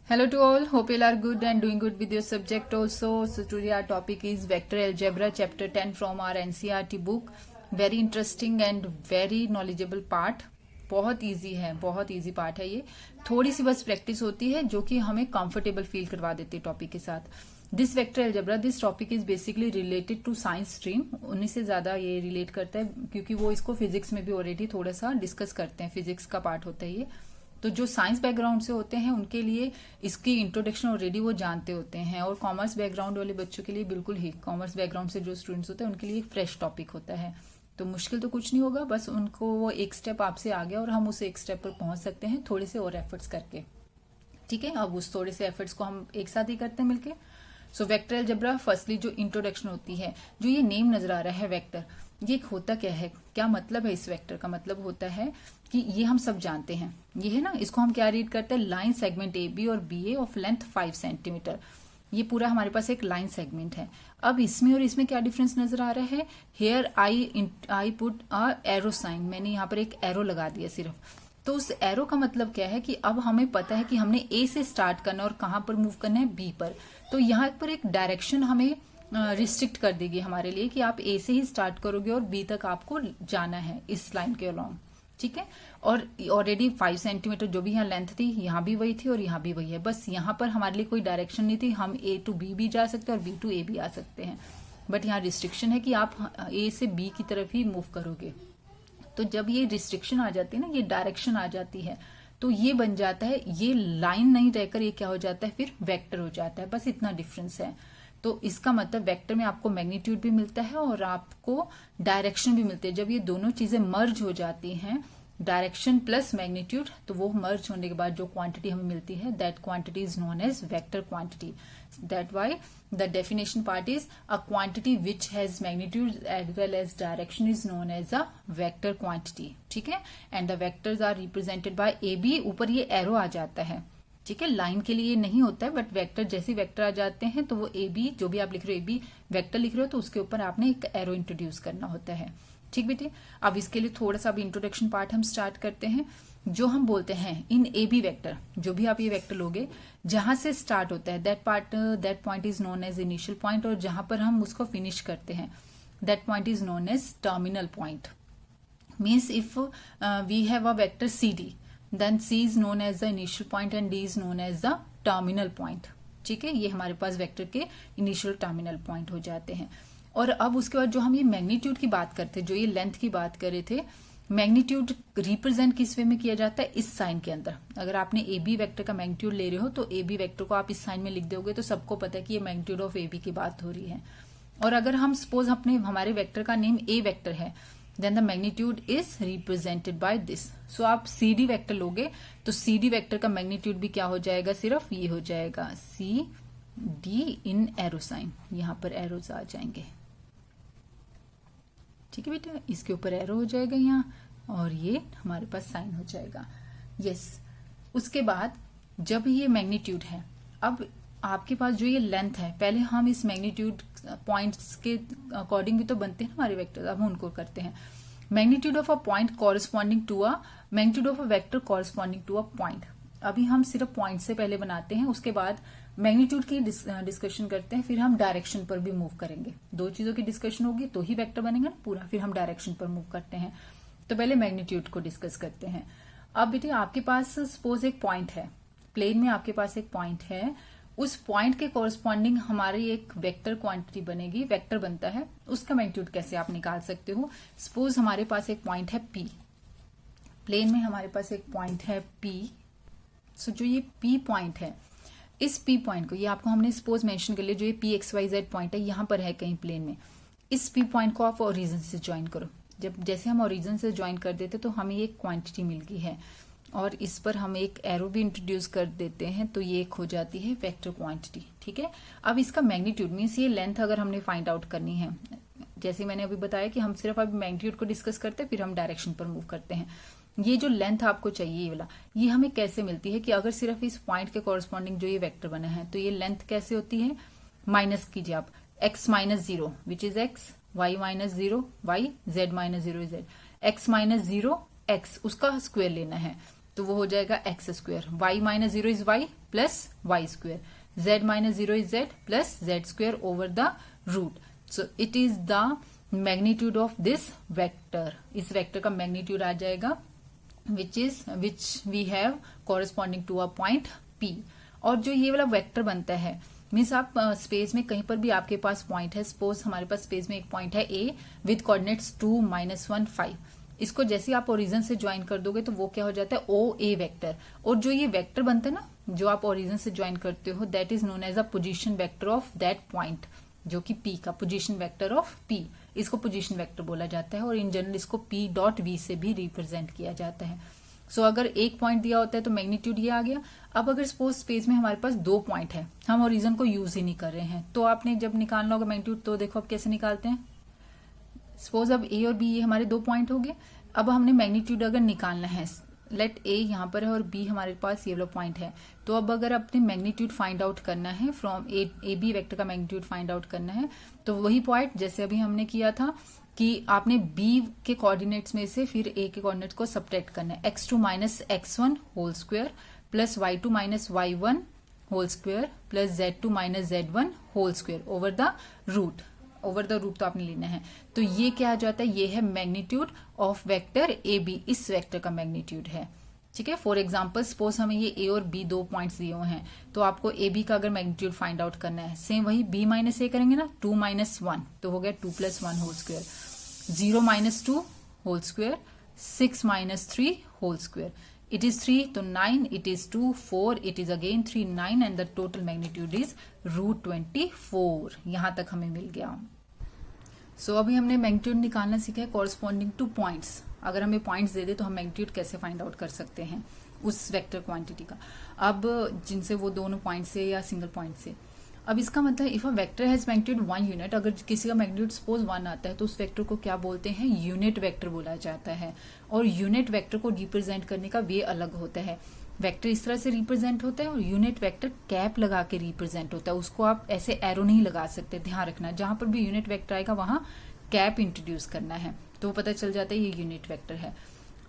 Hello to all. Hope you all are good and doing good with your subject also. So today our topic is vector algebra chapter 10 from our NCERT book. Very interesting and very knowledgeable part. बहुत easy है, बहुत easy part है ये. थोड़ी सी बस practice होती है जो कि हमें कंफर्टेबल फील करवा देती है टॉपिक के साथ. This vector algebra this topic is basically related to science stream. उन्हीं से ज्यादा ये रिलेट करता है क्योंकि वो इसको फिजिक्स में भी ऑलरेडी थोड़ा सा डिस्कस करते हैं. फिजिक्स का पार्ट होता है ये. तो जो साइंस बैकग्राउंड से होते हैं उनके लिए इसकी इंट्रोडक्शन ऑलरेडी वो जानते होते हैं, और कॉमर्स बैकग्राउंड वाले बच्चों के लिए बिल्कुल ही, कॉमर्स बैकग्राउंड से जो स्टूडेंट्स होते हैं उनके लिए एक फ्रेश टॉपिक होता है. तो मुश्किल तो कुछ नहीं होगा, बस उनको वो एक स्टेप आपसे आगे और हम उस एक स्टेप पर पहुंच सकते हैं थोड़े से और एफर्ट्स करके. ठीक है, अब उस थोड़े से एफर्ट्स को हम एक साथ ही करते हैं मिलके. सो वेक्टर अलजेब्रा फर्स्टली जो इंट्रोडक्शन होती है, जो ये नेम नजर आ रहा है वेक्टर, ये होता क्या है, क्या मतलब है इस वेक्टर का. मतलब होता है कि ये हम सब जानते हैं, ये है ना, इसको हम क्या रीड करते हैं, लाइन सेगमेंट ए बी और B A of length 5 centimetre. ये पूरा हमारे पास एक लाइन सेगमेंट है. अब इसमें और इसमें क्या डिफरेंस नजर आ रहा है. Here I put a arrow sign, मैंने यहाँ पर एक एरो लगा दिया सिर्फ. तो उस एरो का मतलब क्या है कि अब हमें पता है कि हमने ए से स्टार्ट करना है और कहां पर मूव करना है, बी पर. तो यहाँ पर एक डायरेक्शन हमें रिस्ट्रिक्ट कर देगी हमारे लिए कि आप ए से ही स्टार्ट करोगे और बी तक आपको जाना है इस लाइन के अलोंग. ठीक है, और ऑलरेडी 5 सेंटीमीटर जो भी यहाँ लेंथ थी, यहाँ भी वही थी और यहाँ भी वही है. बस यहाँ पर हमारे लिए कोई डायरेक्शन नहीं थी, हम ए टू बी भी जा सकते हैं और बी टू ए भी आ सकते हैं. बट यहाँ रिस्ट्रिक्शन है कि आप ए से बी की तरफ ही मूव करोगे. तो जब ये रिस्ट्रिक्शन आ जाती है ना, ये डायरेक्शन आ जाती है, तो ये बन जाता है, ये लाइन नहीं रहकर ये क्या हो जाता है, फिर वेक्टर हो जाता है. बस इतना डिफरेंस है. तो इसका मतलब वेक्टर में आपको मैग्नीट्यूड भी मिलता है और आपको डायरेक्शन भी मिलती है. जब ये दोनों चीजें मर्ज हो जाती हैं, डायरेक्शन प्लस मैग्नीट्यूड, तो वो मर्ज होने के बाद जो क्वांटिटी हमें मिलती है, that quantity is known as vector quantity. That why the definition part is a quantity which has magnitude as well as direction is known as a vector quantity. ठीक है, and the vectors are represented by A B. ऊपर ये arrow आ जाता है. ठीक है, line के लिए नहीं होता है, बट वेक्टर जैसे वेक्टर आ जाते हैं तो वो ए बी, जो भी आप लिख रहे हो ए बी वेक्टर लिख रहे हो, तो उसके ऊपर आपने एक एरो इंट्रोड्यूस करना होता है. ठीक बेटे, अब इसके लिए थोड़ा सा अब इंट्रोडक्शन पार्ट हम स्टार्ट करते हैं. जो हम बोलते हैं इन ए बी वेक्टर, जो भी आप ये वेक्टर लोगे, जहां से स्टार्ट होता है that point is known as initial point, और जहां पर हम उसको फिनिश करते हैं that point is known as terminal point. Means if we have a vector C D, then C is known as the initial point and D is known as the terminal point. ठीक है, ये हमारे पास vector के initial terminal point हो जाते हैं. और अब उसके बाद जो हम ये मैग्नीट्यूड की बात करते हैं, जो ये लेंथ की बात कर रहे थे, मैग्नीट्यूड रिप्रेजेंट किस वे में किया जाता है, इस साइन के अंदर. अगर आपने ए बी वेक्टर का मैग्नीट्यूड ले रहे हो तो ए बी वेक्टर को आप इस साइन में लिख दोगे तो सबको पता है कि ये मैग्नीट्यूड ऑफ ए बी की बात हो रही है. और अगर हम सपोज हमारे वेक्टर का नेम ए वेक्टर है, then the magnitude is represented by this. So आप CD वेक्टर लोगे तो CD वेक्टर का मैग्नीट्यूड भी क्या हो जाएगा, सिर्फ ये हो जाएगा CD इन एरो साइन. यहां पर एरोज आ जाएंगे. ठीक है बेटा, इसके ऊपर एरो हो जाएगा यहाँ और ये हमारे पास साइन हो जाएगा. यस, उसके बाद जब ये मैग्नीट्यूड है, अब आपके पास जो ये लेंथ है, पहले हम इस मैग्नीट्यूड पॉइंट्स के अकॉर्डिंग भी तो बनते हैं हमारे वेक्टर, अब हम उनको करते हैं. Magnitude of a point corresponding to a magnitude of a vector corresponding to a point. अभी हम सिर्फ पॉइंट से पहले बनाते हैं, उसके बाद मैग्नीट्यूड की डिस्कशन करते हैं, फिर हम डायरेक्शन पर भी मूव करेंगे. दो चीजों की डिस्कशन होगी तो ही वेक्टर बनेगा ना पूरा, फिर हम डायरेक्शन पर मूव करते हैं. तो पहले मैग्नीट्यूड को डिस्कस करते हैं. अब बेटे आपके पास सपोज एक पॉइंट है, प्लेन में आपके पास एक पॉइंट है, उस पॉइंट के कॉरस्पॉन्डिंग हमारी एक वेक्टर क्वांटिटी बनेगी, वेक्टर बनता है. उसका मैग्नीट्यूड कैसे आप निकाल सकते हो. सपोज हमारे पास एक पॉइंट है P, प्लेन में हमारे पास एक पॉइंट है P. सो जो ये P पॉइंट है, इस P पॉइंट को, ये आपको हमने सपोज मेंशन कर लिया, जो ये PXYZ पॉइंट है यहां पर है कहीं प्लेन में, इस P पॉइंट को आप ओरिजिन से ज्वाइन करो. जैसे हम ओरिजिन से ज्वाइन कर देते तो हमें एक क्वांटिटी मिल गई है और इस पर हम एक एरो भी इंट्रोड्यूस कर देते हैं, तो ये एक हो जाती है वेक्टर क्वांटिटी. ठीक है, अब इसका मैग्नीट्यूड मीन्स ये लेंथ अगर हमने फाइंड आउट करनी है, जैसे मैंने अभी बताया कि हम सिर्फ अभी मैग्नीट्यूड को डिस्कस करते हैं, फिर हम डायरेक्शन पर मूव करते हैं. ये जो लेंथ आपको चाहिए ये वाला, ये हमें कैसे मिलती है कि अगर सिर्फ इस पॉइंट के कॉरस्पॉन्डिंग जो ये वेक्टर बना है, तो ये लेंथ कैसे होती है, माइनस कीजिए आप x minus 0 which is x, y minus 0 y, z minus 0 z, x minus 0 x, उसका स्क्वायर लेना है. तो वो हो जाएगा x square, y minus zero is y plus y square, z minus zero is z plus z square over the root. So it is the magnitude of this vector. इस vector का magnitude आ जाएगा which we have corresponding to a point P. और जो ये वाला vector बनता है मीन्स आप स्पेस में कहीं पर भी आपके पास पॉइंट है, सपोज हमारे पास स्पेस में एक पॉइंट है A विद कोऑर्डिनेट्स 2, -1, 5. इसको जैसे आप ओरिजिन से ज्वाइन कर दोगे तो वो क्या हो जाता है OA वेक्टर. और जो ये वेक्टर बनता है ना जो आप ओरिजिन से ज्वाइन करते हो that is known as a position vector of that point, जो कि P का पोजीशन वेक्टर ऑफ P, इसको पोजीशन वेक्टर बोला जाता है. और इन जनरल इसको P.V से भी रिप्रेजेंट किया जाता है. सो अगर एक पॉइंट दिया होता है तो मैग्नीट्यूड ये आ गया. अब अगर सपोज स्पेस में हमारे पास 2 पॉइंट है, हम ओरिजिन को यूज ही नहीं कर रहे हैं, तो आपने जब निकालना होगा मैग्नीट्यूड तो देखो आप कैसे निकालते हैं. सपोज अब A और B ये हमारे 2 पॉइंट हो गए. अब हमने मैग्नीट्यूड अगर निकालना है, लेट A यहाँ पर है और B हमारे पास ये वाला पॉइंट है, तो अब अगर अपने मैग्नीट्यूड फाइंड आउट करना है फ्रॉम ए बी वेक्टर का मैग्नीट्यूड फाइंड आउट करना है, तो वही पॉइंट जैसे अभी हमने किया था कि आपने B के कोऑर्डिनेट्स में से फिर A के कोऑर्डिनेट्स को सब्ट्रैक्ट करना है. x2 minus x1 whole square plus y2 minus y1 whole square plus z2 minus z1 whole square over the root. Over the root तो आपने लेना है. तो ये क्या आ जाता है, ये है मैग्नीट्यूड ऑफ वेक्टर AB. इस वेक्टर का मैग्नीट्यूड है. ठीक है. फॉर एग्जाम्पल सपोज हमें ये A और B 2 पॉइंट्स दिए हुए हैं, तो आपको AB का अगर मैग्नीट्यूड फाइंड आउट करना है, सेम वही B माइनस A करेंगे ना, 2 माइनस 1 तो हो गया 2 plus 1 whole square, 0 minus 2 whole square, 6 minus 3 whole square. It is 3 तो 9, it is 2 4, it is again 3 9 and the total magnitude is √24. यहां तक हमें मिल गया. सो अभी हमने मैग्नीट्यूड निकालना सीखा है कॉरस्पॉन्डिंग टू पॉइंट्स. अगर हमें पॉइंट्स दे दे तो हम मैग्नीट्यूड कैसे फाइंड आउट कर सकते हैं उस वेक्टर क्वांटिटी का, अब जिनसे वो दोनों पॉइंट से या सिंगल पॉइंट से. अब इसका मतलब if a vector has magnitude 1 unit, अगर किसी का मैग्नीट्यूड सपोज 1 आता है तो उस वेक्टर को क्या बोलते हैं, यूनिट वेक्टर बोला जाता है. और यूनिट वेक्टर को रिप्रेजेंट करने का वे अलग होता है. वेक्टर इस तरह से रिप्रेजेंट होता है और यूनिट वेक्टर कैप लगा के रिप्रेजेंट होता है. उसको आप ऐसे एरो नहीं लगा सकते, ध्यान रखना. जहां पर भी यूनिट वेक्टर आएगा वहां कैप इंट्रोड्यूस करना है तो पता चल जाता है ये यूनिट वेक्टर है.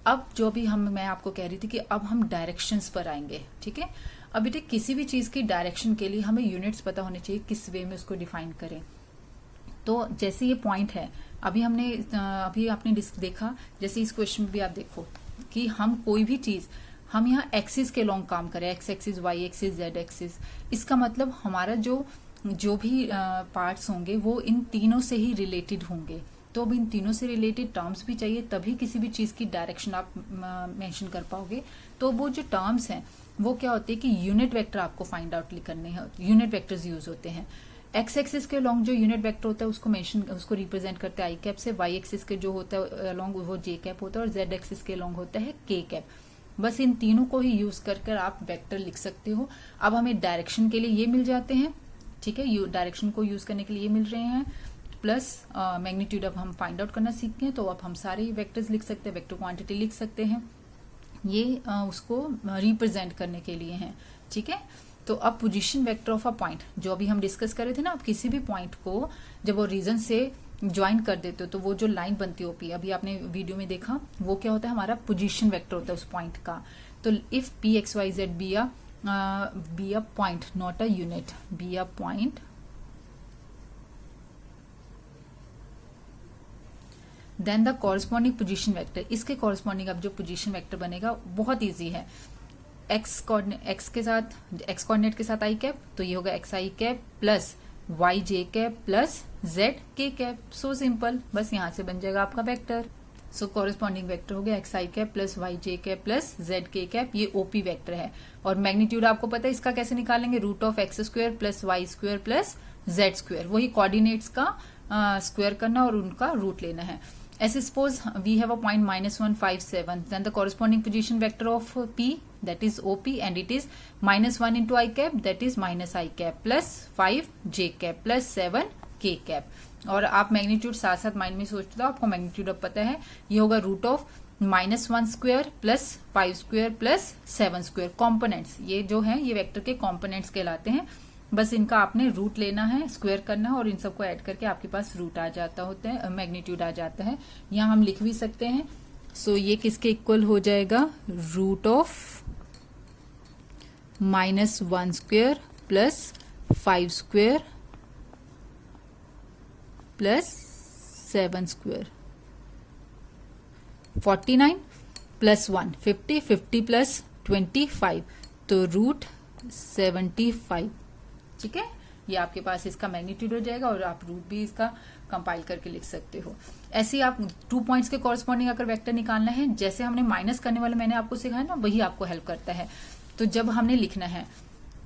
अब जो भी मैं आपको कह रही थी कि अब हम डायरेक्शंस पर आएंगे. ठीक है. अब बेटे किसी भी चीज की डायरेक्शन के लिए हमें यूनिट्स पता होने चाहिए, किस वे में उसको डिफाइन करें. तो जैसे ये पॉइंट है, अभी आपने देखा, जैसे इस क्वेश्चन में भी आप देखो कि हम कोई भी चीज हम यहाँ एक्सिस के लॉन्ग काम करें, x axis, y axis, z axis. इसका मतलब हमारा जो भी पार्ट्स होंगे वो इन तीनों से ही रिलेटेड होंगे. तो अब इन तीनों से रिलेटेड टर्म्स भी चाहिए, तभी किसी भी चीज की डायरेक्शन आप मेंशन कर पाओगे. तो वो जो टर्म्स हैं वो क्या होते हैं कि यूनिट वेक्टर आपको फाइंड आउट करने हैं. यूनिट वेक्टर्स यूज होते हैं. एक्स एक्सिस के लॉन्ग जो यूनिट वेक्टर होता है उसको रिप्रेजेंट करते हैं आई कैप से. वाई एक्सिस के जो होता है लॉन्ग वो जे कैप होता है और जेड एक्सिस के लॉन्ग होता है के कैप. बस इन तीनों को ही यूज कर आप वेक्टर लिख सकते हो. अब हमें डायरेक्शन के लिए ये मिल जाते हैं. ठीक है. डायरेक्शन को यूज करने के लिए ये मिल रहे हैं, प्लस मैग्नीट्यूड अब हम फाइंड आउट करना सीख गए, तो अब हम सारे वेक्टर्स लिख सकते हैं, वेक्टर क्वांटिटी लिख सकते हैं. ये उसको रिप्रेजेंट करने के लिए हैं. ठीक है. तो अब position vector of a point जो अभी हम डिस्कस कर रहे थे ना, अब किसी भी पॉइंट को जब वो रीजन से ज्वाइन कर देते हो तो वो जो लाइन बनती है ओपी, अभी आपने वीडियो में देखा, वो क्या होता है, हमारा पोजीशन वेक्टर होता है उस पॉइंट का. तो if P x y z be a point not a unit, be a point, then the corresponding position vector, इसके कॉरस्पॉन्डिंग अब जो पोजीशन वेक्टर बनेगा बहुत इजी है. एक्स कोऑर्डिनेट के साथ आई कैप, तो ये होगा x i cap plus y j cap plus z k cap. So simple, बस यहां से बन जाएगा आपका वेक्टर. सो कॉरस्पॉन्डिंग वेक्टर हो गया x i cap plus y j cap plus z k cap. ये ओपी वेक्टर है. और मैग्नीट्यूड आपको पता है इसका कैसे निकालेंगे, root of x square plus y square plus z square. वही कोऑर्डिनेट्स का स्क्वायर करना और उनका रूट लेना है. ऐसे suppose we have a point -1 5 7, then the corresponding position vector of P that is OP and it is -1 into I cap, that is minus I cap plus 5 J cap plus 7 K cap. और आप magnitude साथ साथ mind में सोचते हो, आपको magnitude अब पता है, ये होगा root of -1 square plus 5 square plus 7 square. Components ये जो है ये वेक्टर के कॉम्पोनेंट्स कहलाते हैं. बस इनका आपने रूट लेना है, स्क्वायर करना है और इन सबको ऐड करके आपके पास रूट आ जाता होता है, मैग्नीट्यूड आ जाता है. यहाँ हम लिख भी सकते हैं सो ये किसके इक्वल हो जाएगा, root of -1 square plus 5 square plus 7 square, 49 plus 1 50, 50 plus 25, तो रूट 75। ठीक है, ये आपके पास इसका मैग्नीट्यूड हो जाएगा और आप रूट भी इसका कंपाइल करके लिख सकते हो। ऐसे ही आप 2 पॉइंट्स के कॉरस्पॉन्डिंग अगर वेक्टर निकालना है, जैसे हमने माइनस करने वाला मैंने आपको सिखाया ना, वही आपको हेल्प करता है। तो जब हमने लिखना है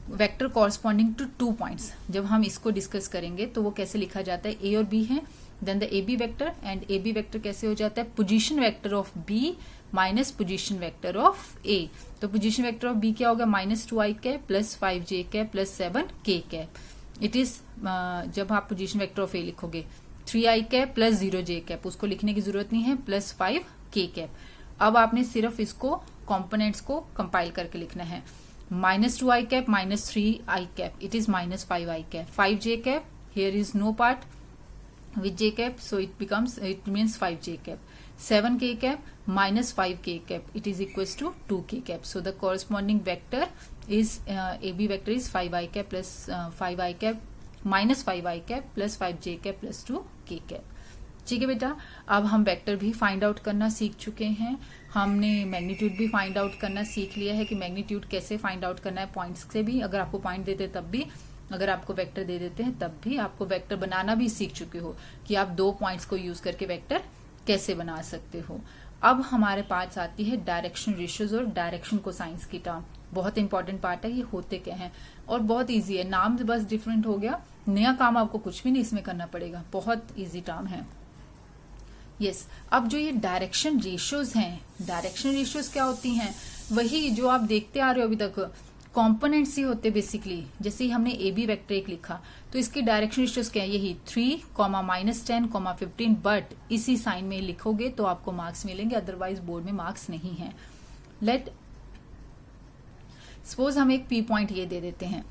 वेक्टर कॉरस्पॉन्डिंग टू 2 पॉइंट्स, जब हम इसको डिस्कस करेंगे तो वो कैसे लिखा जाता है, ए और बी है, then the A B vector, and A B vector कैसे हो जाता है, position vector of B minus position vector of A. तो पोजीशन वेक्टर ऑफ बी क्या होगा, -2i cap plus 5j cap plus 7k cap. It is जब आप position vector of ए लिखोगे 3i cap plus 0j cap, उसको लिखने की जरूरत नहीं है, प्लस 5k कैप। अब आपने सिर्फ इसको कॉम्पोनेंट्स को कंपाइल करके लिखना है, -2i cap minus 3i cap, it is -5i cap, 5j cap, here is no part with j cap, so it means 5j cap, 7k cap minus 5k cap, it is equals to 2k cap. So the corresponding vector is AB vector is 5i cap plus 5i cap minus 5i cap plus 5j cap plus 2k cap. ठीक है बेटा, अब हम vector भी find out करना सीख चुके हैं, हमने मैग्नीट्यूड भी फाइंड आउट करना सीख लिया है कि मैग्नीट्यूड कैसे फाइंड आउट करना है, पॉइंट्स से भी, अगर आपको पॉइंट देते तब भी, अगर आपको वेक्टर दे देते हैं तब भी, आपको वेक्टर बनाना भी सीख चुके हो कि आप 2 पॉइंट्स को यूज करके वेक्टर कैसे बना सकते हो। अब हमारे पास आती है डायरेक्शन रेशियोज और डायरेक्शन कोसाइंस की टर्म। बहुत इंपॉर्टेंट पार्ट है, ये होते क्या हैं और बहुत इजी है, नाम बस डिफरेंट हो गया, नया काम आपको कुछ भी नहीं इसमें करना पड़ेगा, बहुत इजी टर्म है। यस, अब जो ये डायरेक्शन रेशियोज हैं, डायरेक्शन रेशियोज क्या होती हैं, वही जो आप देखते आ रहे हो अभी तक, कॉम्पोनेंट्स ही होते बेसिकली। जैसे ही हमने ए बी वेक्टर एक लिखा तो इसकी डायरेक्शन रेशियोज क्या है, यही 3, -10, 15, बट इसी साइन में लिखोगे तो आपको मार्क्स मिलेंगे, अदरवाइज बोर्ड में मार्क्स नहीं है। लेट सपोज हम एक पी पॉइंट ये दे देते हैं,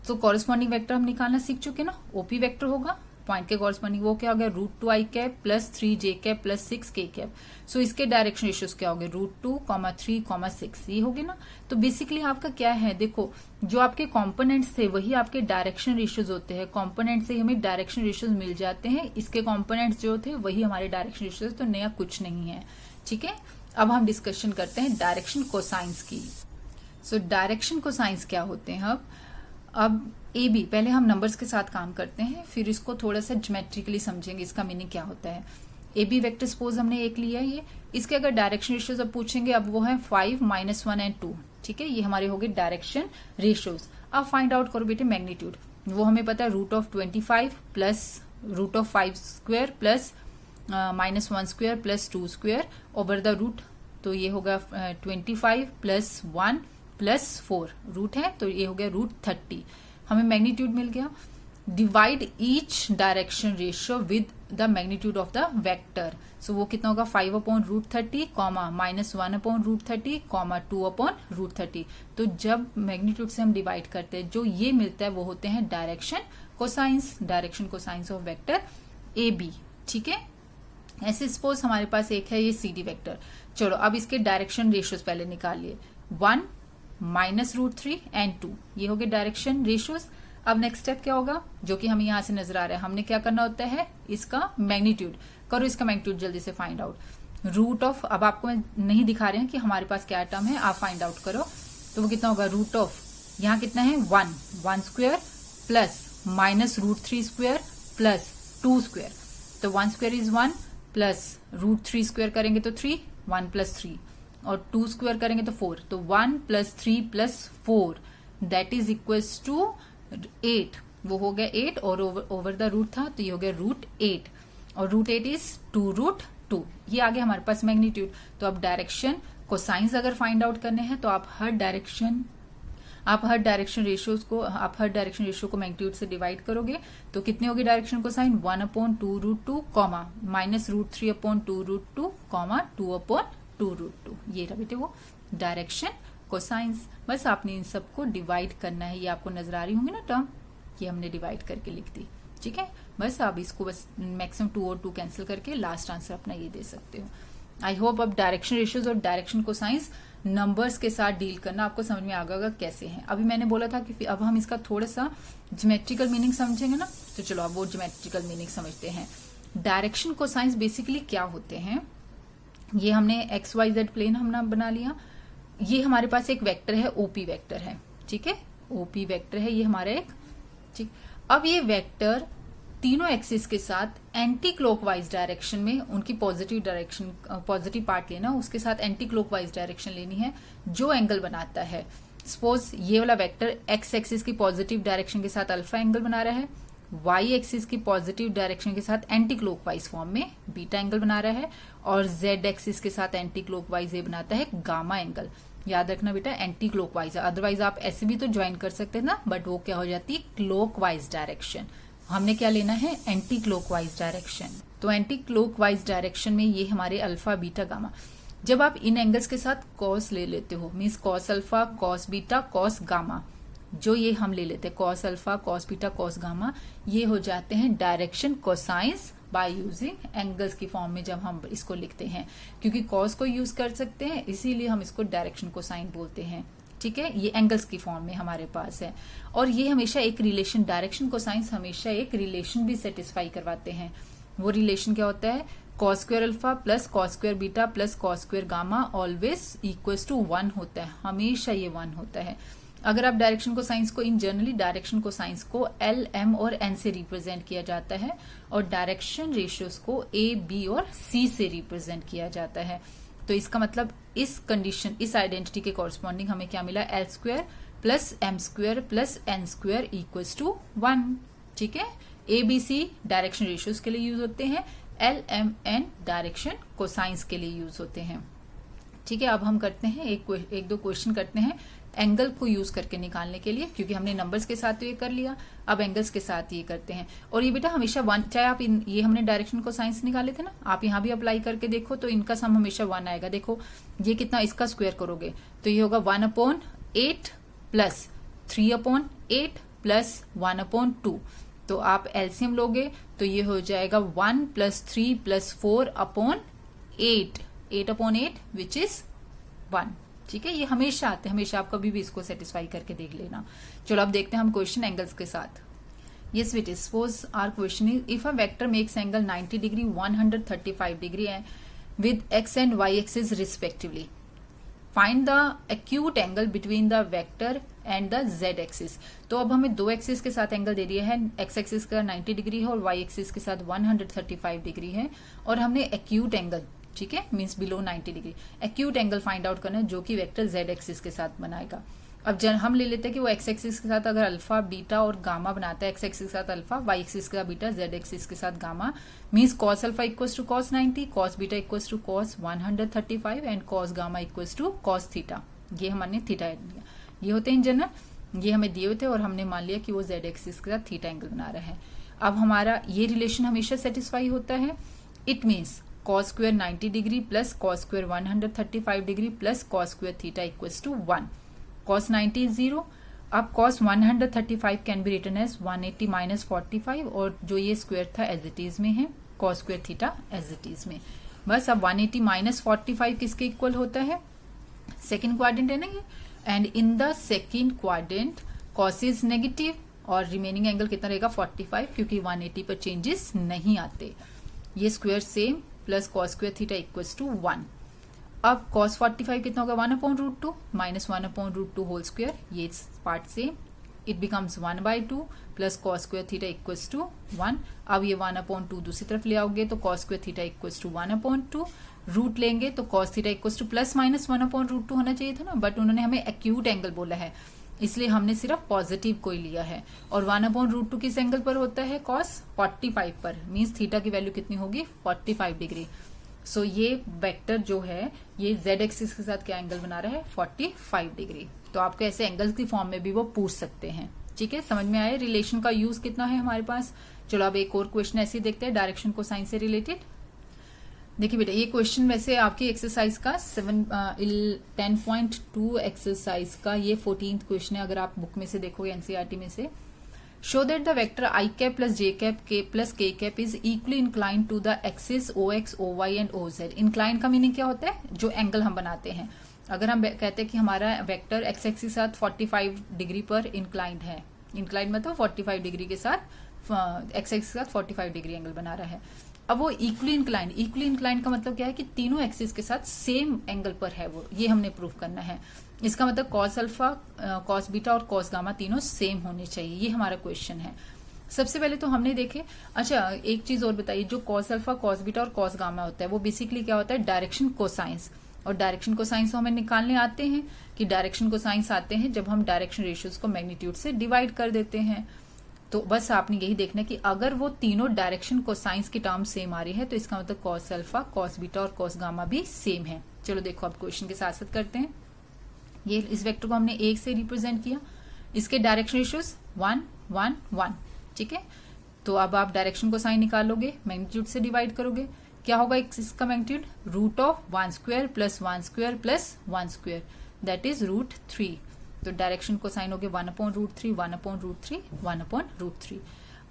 तो कॉरस्पॉन्डिंग वेक्टर हम निकालना सीख चुके ना, ओपी वेक्टर होगा पॉइंट के कॉरस्पॉन्डिंग, वो क्या हो गया, √2i cap plus 3j cap plus 6k cap. So इसके डायरेक्शन रेशियोज क्या हो गए, √2, 3, 6, ये होगी ना। तो बेसिकली आपका क्या है, देखो जो आपके कॉम्पोनेंट्स थे वही आपके डायरेक्शन रेशियोज होते हैं, कॉम्पोनेंट से हमें डायरेक्शन रेशियोज मिल जाते हैं, इसके कॉम्पोनेंट्स जो थे वही हमारे डायरेक्शन रेशियोज, तो नया कुछ नहीं है। ठीक है, अब हम डिस्कशन करते हैं डायरेक्शन कोसाइंस की। सो डायरेक्शन कोसाइंस क्या होते हैं, अब ए बी, पहले हम नंबर्स के साथ काम करते हैं, फिर इसको थोड़ा सा ज्योमेट्रिकली समझेंगे, इसका मीनिंग क्या होता है। ए बी वेक्टर सपोज हमने एक लिया है, ये इसके अगर डायरेक्शन रेशियोज अब पूछेंगे, अब वो है 5, -1 एंड 2। ठीक है, ये हमारे हो गए डायरेक्शन रेशियोज। अब फाइंड आउट करो बेटे मैग्नीट्यूड, वो हमें पता है √25 plus √5 square plus -1 square plus 2 square over the root, तो ये होगा 25 प्लस 1 प्लस 4, रूट है तो ये हो गया √30, हमें मैग्नीट्यूड मिल गया। Divide each direction ratio with the magnitude of the vector, so वो कितना होगा 5/√30, -1/√30, 2/√30। तो जब मैग्नीट्यूड से हम डिवाइड करते हैं, जो ये मिलता है वो होते हैं direction cosines, direction cosines of vector a b. ठीक है, ऐसे सपोज हमारे पास एक है ये सी डी वेक्टर, चलो अब इसके डायरेक्शन रेशियोज पहले निकालिए, 1, -√3 एंड 2, ये हो गए डायरेक्शन रेशियोज। अब नेक्स्ट स्टेप क्या होगा, जो कि हमें यहां से नजर आ रहा है, हमने क्या करना होता है, इसका मैग्नीट्यूड करो, इसका मैग्नीट्यूड जल्दी से फाइंड आउट, रूट ऑफ, अब आपको नहीं दिखा रहे हैं कि हमारे पास क्या टर्म है, आप फाइंड आउट करो, तो वो कितना होगा, रूट ऑफ यहाँ कितना है 1 square plus -√3 square plus 2 square, तो 1 स्क्वायर इज 1 प्लस √3 स्क्वायर करेंगे तो 3, 1 + 3 और 2 स्क्वायर करेंगे तो 4, तो 1 + 3 + 4 दैट इज इक्वल्स टू 8, वो हो गया 8 और ओवर द रूट था तो ये हो गया √8 और √8 इज 2√2, ये आ गया हमारे पास मैग्नीट्यूड। तो अब डायरेक्शन कोसाइंस अगर फाइंड आउट करने हैं तो आप हर डायरेक्शन रेशियो को मैग्नीट्यूड से डिवाइड करोगे तो कितने होगी डायरेक्शन कोसाइन, 1/2√2, -√3/2√2, 2/2√2, ये रहा बेटे वो डायरेक्शन कोसाइंस। बस आपने इन सबको डिवाइड करना है, ये आपको नजर आ रही होंगी ना टर्म, ये हमने डिवाइड करके लिख दी। ठीक है, बस आप इसको बस मैक्सिमम 2 और 2 कैंसिल करके लास्ट आंसर अपना ये दे सकते हो। आई होप अब डायरेक्शन रेशियोज और डायरेक्शन कोसाइंस नंबर्स के साथ डील करना आपको समझ में आ गया कैसे है। अभी मैंने बोला था कि अब हम इसका थोड़ा सा ज्योमेट्रिकल मीनिंग समझेंगे ना, तो चलो अब वो ज्योमेट्रिकल मीनिंग समझते हैं। डायरेक्शन कोसाइंस बेसिकली क्या होते हैं, ये हमने एक्स वाई जेड प्लेन हमने बना लिया, ये हमारे पास एक वेक्टर है, ओपी वेक्टर है, ठीक है, ओपी वेक्टर है ये हमारा एक, ठीक। अब ये वेक्टर तीनों एक्सिस के साथ एंटी क्लॉकवाइज डायरेक्शन में उनकी पॉजिटिव डायरेक्शन, पॉजिटिव पार्ट लेना, उसके साथ एंटी क्लॉकवाइज डायरेक्शन लेनी है जो एंगल बनाता है। सपोज ये वाला वेक्टर एक्स एक्सिस की पॉजिटिव डायरेक्शन के साथ अल्फा एंगल बना रहा है, वाई एक्सिस की पॉजिटिव डायरेक्शन के साथ एंटी क्लॉकवाइज फॉर्म में बीटा एंगल बना रहा है, और जेड एक्सिस के साथ एंटी क्लॉकवाइज ये बनाता है गामा एंगल। याद रखना बेटा एंटी क्लॉकवाइज, अदरवाइज आप ऐसे भी तो ज्वाइन कर सकते हैं ना, बट वो क्या हो जाती है क्लॉकवाइज डायरेक्शन। हमने क्या लेना है, एंटी क्लॉकवाइज डायरेक्शन। तो एंटी क्लॉकवाइज डायरेक्शन में ये हमारे अल्फा बीटा गामा, जब आप इन एंगल्स के साथ कॉस ले लेते हो, means cos alpha cos beta cos gamma, जो ये हम ले लेते हैं cos alpha cos beta cos gamma, ये हो जाते हैं direction cosines by using angles की फॉर्म में जब हम इसको लिखते हैं, क्योंकि कॉस को यूज कर सकते हैं इसीलिए हम इसको डायरेक्शन कोसाइन बोलते हैं, ठीक है। ये एंगल्स की फॉर्म में हमारे पास है, और ये हमेशा एक रिलेशन, डायरेक्शन कोसाइंस हमेशा एक रिलेशन भी सेटिस्फाई करवाते हैं। वो रिलेशन क्या होता है, cos square alpha plus cos square beta plus cos square gamma always equals to 1 होता है, हमेशा ये 1 होता है। अगर आप डायरेक्शन कोसाइंस को इन जनरली डायरेक्शन कोसाइंस को एल एम और एन से रिप्रेजेंट किया जाता है, और डायरेक्शन रेशियोज को ए बी और सी से रिप्रेजेंट किया जाता है। तो इसका मतलब इस कंडीशन, इस आइडेंटिटी के कॉरस्पॉन्डिंग हमें क्या मिला, l square plus m square plus n square equals to 1, ठीक है। A B c direction ratios के लिए यूज होते हैं, l m n direction cosines के लिए यूज होते हैं, ठीक है। अब हम करते हैं एक दो क्वेश्चन करते हैं एंगल को यूज करके निकालने के लिए, क्योंकि हमने नंबर्स के साथ तो ये कर लिया, अब एंगल्स के साथ ये करते हैं। और ये बेटा हमेशा 1, चाहे आप ये हमने डायरेक्शन को साइंस निकाले थे ना, आप यहाँ भी अप्लाई करके देखो तो इनका सम हमेशा 1 आएगा। देखो ये कितना, इसका स्क्वायर करोगे तो ये होगा 1/8 प्लस 3/8 प्लस 1/2। तो आप एलसीएम लोगे तो ये हो जाएगा 1 + 3 + 4/8, 8/8 विच इज 1, ठीक है। ये हमेशा आते हैं, हमेशा आप कभी भी इसको सेटिस्फाई करके देख लेना। चलो अब देखते हैं हम क्वेश्चन एंगल्स के साथ। Yes, it is. Suppose our question is, if a vector makes angle 90 degree, 135 degree with x and y axis respectively, find the acute angle between the vector and the z axis. तो अब हमें दो axis के साथ angle दे दिया है, x axis का 90 degree है और y एक्सिस के साथ 135 डिग्री है, और हमने एक्यूट एंगल, ठीक है, means below 90 degree, acute angle find out करना है जो कि वेक्टर z एक्सिस के साथ बनाएगा। अब जब हम ले लेते हैं कि वो x एक्सिस के साथ अगर अल्फा बीटा और गामा बनाता है, x एक्सिस के साथ अल्फा, y एक्सिस का बीटा, z एक्सिस के साथ gamma, means cos alpha equals to cos 90, cos beta equals to cos 135 and cos gamma equals to cos theta. ये हमने थीटा लिया, ये होते हैं जनरल, ये हमें दिए हुए थे और हमने मान लिया कि वो z एक्सिस के साथ थीटा एंगल बना रहा है। अब हमारा ये रिलेशन हमेशा सेटिस्फाई होता है, it means cos square 90 degree plus cos square 135 degree plus cos square theta equals to 1। cos 90 is 0। अब cos 135 can be written as 180 minus 45, और जो ये स्क्वायर था एज इट इज में है, cos square theta as it is में। बस अब 180 माइनस 45 किसके इक्वल होता है, सेकेंड क्वाड्रेंट है ना ये, and in the second quadrant cos is negative और रिमेनिंग एंगल कितना रहेगा 45, क्योंकि 180 पर चेंजेस नहीं आते। ये square same plus cos square theta equals to 1। अब cos 45 कितना होगा 1/√2 माइनस 1/√2 होल स्क्वायर, ये पार्ट से it becomes 1/2 plus cos square theta equals to 1। अब ये 1/2 दूसरी तरफ ले आओगे तो cos square theta equals to 1/2, root लेंगे तो cos theta equals to plus minus 1/√2 होना चाहिए था ना, बट उन्होंने हमें एक्यूट एंगल बोला है इसलिए हमने सिर्फ पॉजिटिव को ही लिया है। और 1/√2 किस एंगल पर होता है, cos 45 पर, मीन्स थीटा की वैल्यू कितनी होगी 45 डिग्री। सो ये वेक्टर जो है ये z एक्सिस के साथ क्या एंगल बना रहा है 45 डिग्री। तो आपको ऐसे एंगल्स की फॉर्म में भी वो पूछ सकते हैं, ठीक है। समझ में आए रिलेशन का यूज कितना है हमारे पास। चलो अब एक और क्वेश्चन ऐसे ही देखते हैं डायरेक्शन कोसाइन से रिलेटेड। देखिए बेटा ये क्वेश्चन वैसे आपकी एक्सरसाइज का 10.2 एक्सरसाइज का ये 14th क्वेश्चन है, अगर आप बुक में से देखोगे एनसीईआरटी में से। Show that the vector i cap plus J cap k plus के cap is equally incline to the axis O X O Y and O Z. Incline का मीनिंग क्या होता है? जो एंगल हम बनाते हैं। अगर हम कहते हैं कि हमारा वेक्टर एक्स एक्सिस के साथ 45 डिग्री पर इंक्लाइंड है, इंक्लाइंड मतलब 45 डिग्री के साथ एक्स एक्सिस के साथ 45 डिग्री एंगल बना रहा है। अब वो इक्वली इंक्लाइंड का मतलब क्या है कि तीनों एक्सिस के साथ सेम एंगल पर है वो, ये हमने प्रूव करना है। इसका मतलब कॉस अल्फा, कॉस बीटा और कॉस गामा तीनों सेम होने चाहिए, ये हमारा क्वेश्चन है। सबसे पहले तो हमने देखे, अच्छा एक चीज और बताइए, जो कॉस अल्फा, कॉस बीटा और कॉस गामा होता है वो बेसिकली क्या होता है? Direction cosines. और डायरेक्शन कोसाइंस तो हमें निकालने आते हैं कि डायरेक्शन कोसाइंस आते हैं जब हम डायरेक्शन रेशियोज को मैग्नीट्यूड से डिवाइड कर देते हैं। तो बस आपने यही देखना कि अगर वो तीनों डायरेक्शन कोसाइंस की टर्म सेम आ रही है तो इसका मतलब कॉस अल्फा, कॉस बीटा और कॉस गामा भी सेम है। चलो देखो अब क्वेश्चन के साथ साथ करते हैं। ये इस वेक्टर को हमने 1 से रिप्रेजेंट किया, इसके डायरेक्शन रेशियोज 1 1 1, ठीक है। तो अब आप डायरेक्शन कोसाइन निकालोगे, मैग्नीट्यूड से डिवाइड करोगे, क्या होगा इसका magnitude? Root of 1 square plus 1 square plus 1 square, that is √3। तो डायरेक्शन कोसाइन हो गया 1/√3, 1/√3, 1/√3।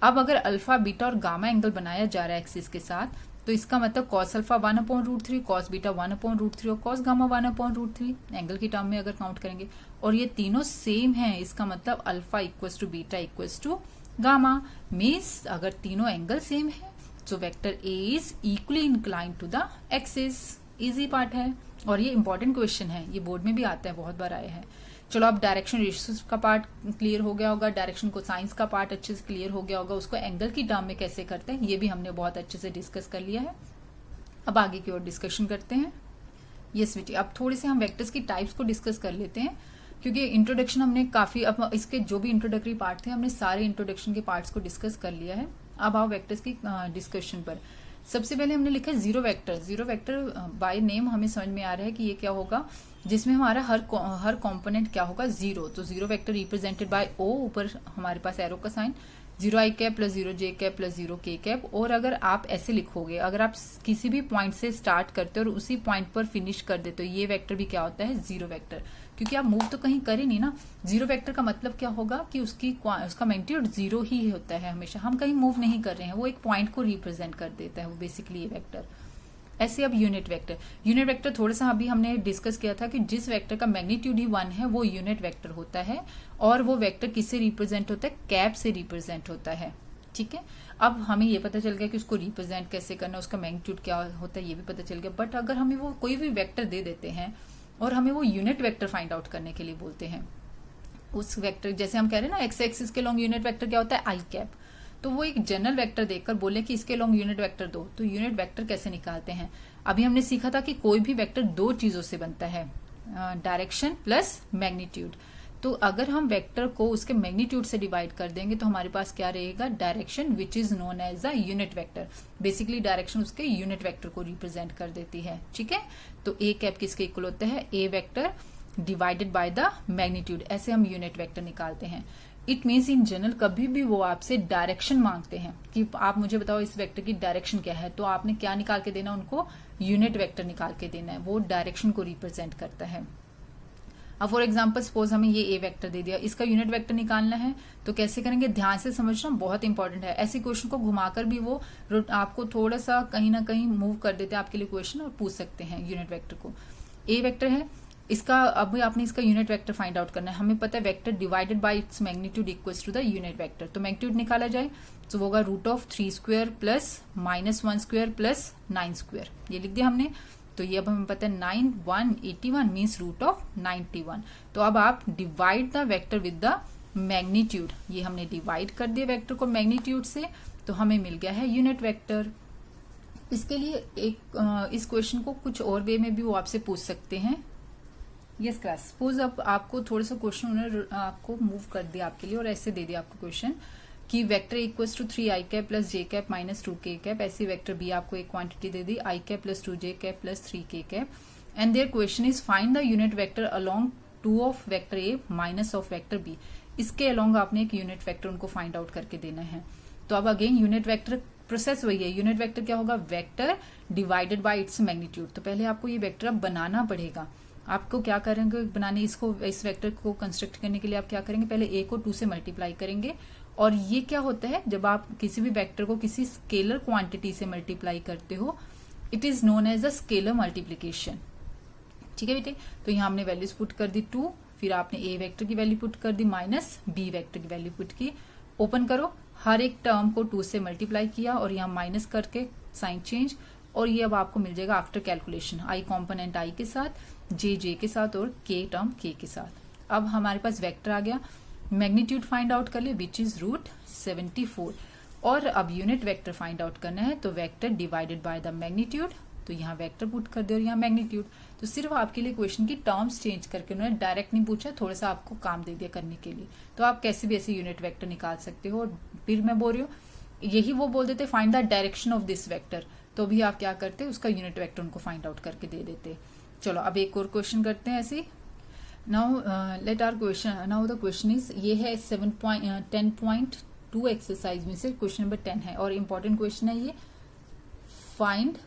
अब अगर अल्फा, बीटा और गामा एंगल बनाया जा रहा है एक्सिस के साथ, तो इसका मतलब कॉस अल्फा 1/√3, कॉस बीटा 1/√3 और कॉस गामा 1/√3 एंगल की टर्म में अगर काउंट करेंगे, और ये तीनों सेम हैं, इसका मतलब alpha equals to beta equals to gamma. Means अगर तीनों एंगल सेम है तो vector a is equally inclined to the axis. Easy part है और ये इंपॉर्टेंट क्वेश्चन है, ये बोर्ड में भी आता है, बहुत बार आया है। चलो अब डायरेक्शन रेशियोज का पार्ट क्लियर हो गया होगा, डायरेक्शन कोसाइंस का पार्ट अच्छे से क्लियर हो गया होगा, उसको एंगल की टर्म में कैसे करते हैं ये भी हमने बहुत अच्छे से डिस्कस कर लिया है। अब आगे की ओर डिस्कशन करते हैं। यस बेटी, अब थोड़े से हम वेक्टर्स की टाइप्स को डिस्कस कर लेते हैं, क्योंकि इंट्रोडक्शन हमने काफी, अब इसके जो भी इंट्रोडक्टरी पार्ट थे हमने सारे इंट्रोडक्शन के पार्ट्स को डिस्कस कर लिया है। अब आओ वेक्टर्स की डिस्कशन पर। सबसे पहले हमने लिखा है zero vector. Zero vector by name हमें समझ में आ रहा है कि ये क्या होगा, जिसमें हमारा हर कंपोनेंट क्या होगा? जीरो। तो जीरो वेक्टर रिप्रेजेंटेड बाय ओ, ऊपर हमारे पास एरो का साइन, 0 आई कैप प्लस 0 जे कैप प्लस 0 के कैप। और अगर आप ऐसे लिखोगे, अगर आप किसी भी पॉइंट से स्टार्ट करते हो और उसी पॉइंट पर फिनिश कर देते हो, ये वेक्टर भी क्या होता है? Zero vector. क्योंकि आप मूव तो कहीं करे नहीं ना। जीरो वेक्टर का मतलब क्या होगा कि उसका मैग्नीट्यूड जीरो ही होता है हमेशा, हम कहीं मूव नहीं कर रहे हैं, वो एक पॉइंट को रिप्रेजेंट कर देता है वो बेसिकली ये वेक्टर। ऐसे अब यूनिट वेक्टर। यूनिट वेक्टर थोड़ा सा अभी हमने डिस्कस किया था कि जिस वेक्टर का मैग्नीट्यूड ही 1 है वो यूनिट वेक्टर होता है, और वो वेक्टर किससे रिप्रेजेंट होता है? कैप से रिप्रेजेंट होता है, ठीक है। अब हमें ये पता चल गया कि उसको रिप्रेजेंट कैसे करना, उसका मैग्नीट्यूड क्या होता है ये भी पता चल गया। बट अगर हमें वो कोई भी वेक्टर दे देते हैं और हमें वो यूनिट वेक्टर फाइंड आउट करने के लिए बोलते हैं, उस वेक्टर जैसे हम कह रहे हैं ना एक्स एक्सिस के लॉन्ग यूनिट वेक्टर क्या होता है? आई कैप। तो वो एक जनरल वेक्टर देकर बोले कि इसके लॉन्ग यूनिट वेक्टर दो, तो यूनिट वेक्टर कैसे निकालते हैं? अभी हमने सीखा था कि कोई भी वेक्टर दो चीजों से बनता है, डायरेक्शन प्लस मैग्नीट्यूड। तो अगर हम वेक्टर को उसके मैग्नीट्यूड से डिवाइड कर देंगे तो हमारे पास क्या रहेगा? Direction which is known as the unit vector. Basically direction उसके यूनिट वेक्टर को रिप्रेजेंट कर देती है, ठीक है। तो ए कैप किसके इक्वल होता है? A vector divided by the magnitude. ऐसे हम यूनिट वेक्टर निकालते हैं। इट मीन्स इन जनरल कभी भी वो आपसे डायरेक्शन मांगते हैं कि आप मुझे बताओ इस वेक्टर की डायरेक्शन क्या है, तो आपने क्या निकाल के देना? उनको यूनिट वेक्टर निकाल के देना है, वो डायरेक्शन को रिप्रेजेंट करता है। अब फॉर एग्जाम्पल सपोज हमें ये ए वेक्टर दे दिया, इसका यूनिट वेक्टर निकालना है, तो कैसे करेंगे? ध्यान से समझना, बहुत इंपॉर्टेंट है। ऐसे क्वेश्चन को घुमाकर भी वो आपको थोड़ा सा कहीं ना कहीं मूव कर देते हैं आपके लिए क्वेश्चन, और पूछ सकते हैं यूनिट वेक्टर को। ए वेक्टर है इसका, अब आपने इसका यूनिट वेक्टर फाइंड आउट करना है। हमें पता है vector divided by its magnitude equals to the unit vector. तो मैग्नीट्यूड निकाला जाए तो वो होगा √3 square plus -1 square plus 9 square, ये लिख दिया हमने। तो ये अब हमें पता है 9 1 81 मीन्स √91। तो अब आप divide the vector with the magnitude, ये हमने डिवाइड कर दिया वेक्टर को मैग्नीट्यूड से, तो हमें मिल गया है यूनिट वेक्टर। इसके लिए इस क्वेश्चन को कुछ और वे में भी वो आपसे पूछ सकते हैं। यस क्लास, सपोज अब आपको थोड़ा सा क्वेश्चन उन्होंने आपको मूव कर दिया आपके लिए और ऐसे दे दिया आपको क्वेश्चन कि vector equals to 3 i cap plus J cap minus 2 k cap. ऐसी वेक्टर बी आपको एक क्वांटिटी दे दी, i cap plus 2 j cap plus 3 k cap, and there question is find the unit vector along 2 of vector a minus of vector b. इसके along आपने एक unit vector उनको find out करके देना है। तो अब अगेन यूनिट वेक्टर प्रोसेस वही है। यूनिट वेक्टर क्या होगा? Vector divided by its magnitude. तो पहले आपको ये वेक्टर अब बनाना पड़ेगा। आपको क्या करेंगे बनाने इसको, इस वेक्टर को कंस्ट्रक्ट करने के लिए आप क्या करेंगे, पहले a को 2 से मल्टीप्लाई करेंगे। और ये क्या होता है, जब आप किसी भी वेक्टर को किसी स्केलर क्वांटिटी से मल्टीप्लाई करते हो, it is known as a scalar multiplication. ठीक है बेटे, तो यहाँ हमने वैल्यूज पुट कर दी 2, फिर आपने a वेक्टर की वैल्यू पुट कर दी माइनस b वेक्टर की वैल्यू पुट की। ओपन करो, हर एक टर्म को 2 से मल्टीप्लाई किया और यहाँ माइनस करके साइन चेंज, और ये अब आपको मिल जाएगा after calculation i component i के साथ, j के साथ और k टर्म k के साथ। अब हमारे पास वेक्टर आ गया, मैग्नीट्यूड फाइंड आउट कर ले विच इज √74। और अब यूनिट वेक्टर फाइंड आउट करना है, तो vector divided by the magnitude, तो यहाँ वेक्टर पुट कर दे और यहाँ मैग्नीट्यूड। तो सिर्फ आपके लिए क्वेश्चन की टर्म्स चेंज करके, उन्होंने डायरेक्ट नहीं पूछा, थोड़ा सा आपको काम दे दिया करने के लिए। तो आप कैसे भी ऐसे यूनिट वेक्टर निकाल सकते हो। और फिर मैं बोल रही हूँ, यही वो बोल देते find the direction of this vector, तो भी आप क्या करते, उसका यूनिट वेक्टर उनको फाइंड आउट करके दे देते। चलो अब एक और क्वेश्चन करते हैं ऐसे। Now let our question, now the question is, ये है 10.2 एक्सरसाइज में से क्वेश्चन नंबर 10 है और इंपॉर्टेंट क्वेश्चन है ये। Find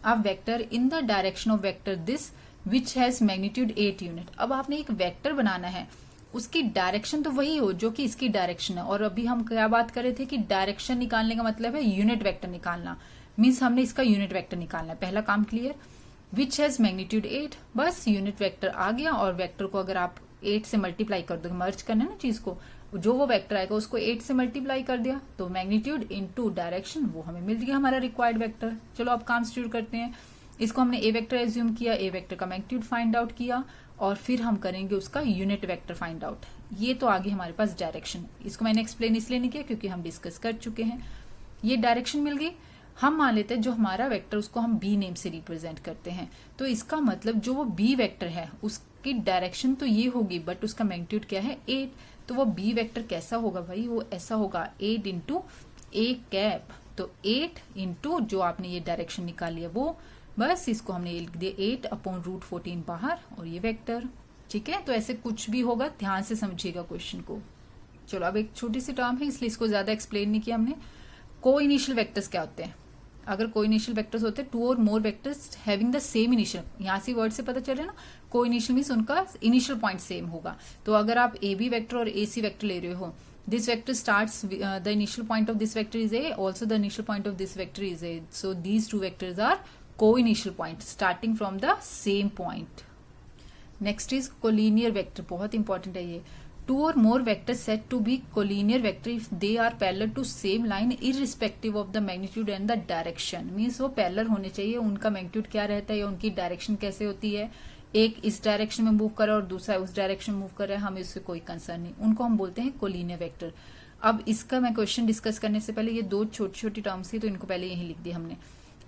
a vector in the direction of vector this which has magnitude 8 unit. अब आपने एक वेक्टर बनाना है, उसकी डायरेक्शन तो वही हो जो कि इसकी डायरेक्शन है। और अभी हम क्या बात कर रहे थे कि डायरेक्शन निकालने का मतलब है यूनिट वेक्टर निकालना, मीन्स हमने इसका यूनिट वेक्टर निकालना है। पहला काम क्लियर। विच हैज मैग्नीट्यूड 8, बस यूनिट वेक्टर आ गया। और वेक्टर को अगर आप 8 से मल्टीप्लाई कर दो, मर्ज करना है ना चीज को, जो वो वेक्टर आएगा उसको 8 से मल्टीप्लाई कर दिया, तो मैग्नीट्यूड इनटू डायरेक्शन, वो हमें मिल गया हमारा रिक्वायर्ड वेक्टर। चलो अब काम शुरू करते हैं। इसको हमने ए वेक्टर एज्यूम किया, ए वेक्टर का मैग्नीट्यूड फाइंड आउट किया, और फिर हम करेंगे उसका यूनिट वेक्टर फाइंड आउट। ये तो आगे हमारे पास डायरेक्शन, इसको मैंने एक्सप्लेन इसलिए नहीं किया क्योंकि हम डिस्कस कर चुके हैं। ये डायरेक्शन मिल गई। हम मान लेते हैं जो हमारा वेक्टर उसको हम बी नेम से रिप्रेजेंट करते हैं, तो इसका मतलब जो वो बी वेक्टर है उसकी डायरेक्शन तो ये होगी, बट उसका मैग्नीट्यूड क्या है 8। तो वो बी वेक्टर कैसा होगा भाई, वो ऐसा होगा 8 इंटू ए कैप। तो 8 इंटू जो आपने ये डायरेक्शन निकाली है वो, बस इसको हमने लिख दिया 8 अपॉन √14 बाहर और ये वेक्टर। ठीक है, तो ऐसे कुछ भी होगा, ध्यान से समझिएगा क्वेश्चन को। चलो अब एक छोटी सी टर्म है इसलिए इसको ज्यादा एक्सप्लेन नहीं किया हमने। को इनिशियल वेक्टर्स क्या होते हैं, अगर को इनिशियल वेक्टर्स होते हैं 2 और more vectors having the same initial, यहाँ से वर्ड से पता चल रहा है ना, को इनिशियल मीन्स उनका इनिशियल पॉइंट सेम होगा। तो अगर आप ए बी वेक्टर और ए सी वेक्टर ले रहे हो, this vector starts the initial point of this vector is A, also the initial point of this vector is A, so these 2 vectors are coinitial point starting from the same point. Next is collinear vector, बहुत important है ये। 2 or more vectors said to be collinear vector if they are parallel to same line irrespective of the magnitude and the direction। Means वो parallel होने चाहिए, उनका magnitude क्या रहता है या उनकी डायरेक्शन कैसे होती है, एक इस डायरेक्शन में मूव कर रहा है और दूसरा उस डायरेक्शन में मूव कर रहा है, हमें उससे कोई कंसर्न नहीं, उनको हम बोलते हैं कोलिनियर वेक्टर। अब इसका मैं क्वेश्चन डिस्कस करने से पहले ये 2 छोटी छोटी टर्म्स थी तो इनको पहले यही लिख दिया हमने।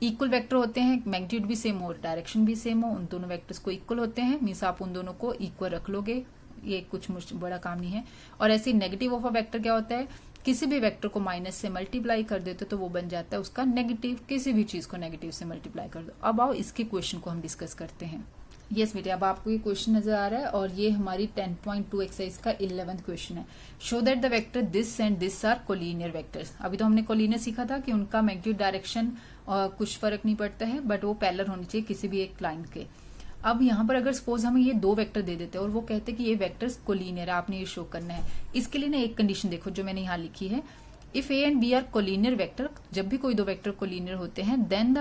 इक्वल वेक्टर होते हैं, मैग्नीट्यूड भी सेम हो और डायरेक्शन भी सेम हो, उन दोनों वेक्टर्स को इक्वल होते हैं, मीन्स आप उन दोनों को इक्वल रख लोगे, ये कुछ बड़ा काम नहीं है। और ऐसे नेगेटिव ऑफ अ वेक्टर क्या होता है, किसी भी वेक्टर को माइनस से मल्टीप्लाई कर देते तो वो बन जाता है उसका नेगेटिव, किसी भी चीज को नेगेटिव से मल्टीप्लाई कर दो। अब आओ इसके क्वेश्चन को हम डिस्कस करते हैं। यस बेटे, अब आपको ये क्वेश्चन नजर आ रहा है और ये हमारी 10.2 एक्सरसाइज का 11th क्वेश्चन है। Show that the vector this and this are collinear vectors. अभी तो हमने कोलिनियर सीखा था कि उनका मैग्नीट्यूड डायरेक्शन कुछ फर्क नहीं पड़ता है, बट वो पैरेलल होनी चाहिए किसी भी एक लाइन के। अब यहाँ पर अगर सपोज हमें ये 2 वेक्टर दे देते हैं और वो कहते हैं कि ये वेक्टर्स कोलिनियर है, आपने ये शो करना है। इसके लिए ना एक कंडीशन देखो जो मैंने यहाँ लिखी है, if A and B are collinear vector, जब भी कोई 2 वेक्टर कोलिनियर होते हैं then the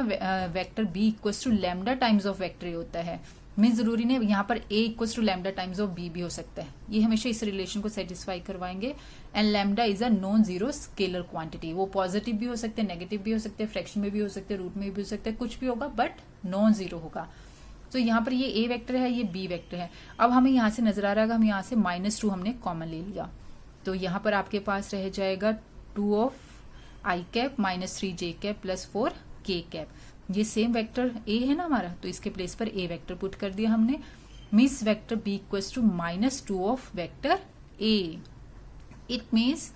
vector B equals to lambda times of vector A होता है। मीन जरूरी नहीं यहाँ पर A equals to lambda times of B भी हो सकता है, ये हमेशा इस रिलेशन को सेटिस्फाई करवाएंगे। And lambda is a non zero scalar quantity, वो पॉजिटिव भी हो सकते हैं, नेगेटिव भी हो सकते हैं, फ्रैक्शन में भी हो सकते हैं, रूट में भी हो सकते हैं, कुछ भी होगा बट नॉन जीरो होगा। तो यहाँ पर ये ए वेक्टर है, ये बी वेक्टर है। अब हमें यहाँ से नजर आ रहा है, हम यहाँ से -2 हमने कॉमन ले लिया, तो यहाँ पर आपके पास रह जाएगा 2 of I cap -3 J cap plus 4 के कैप। ये सेम वेक्टर ए है ना हमारा, तो इसके प्लेस पर ए वेक्टर पुट कर दिया हमने। Means vector B equals to -2 of vector a. It means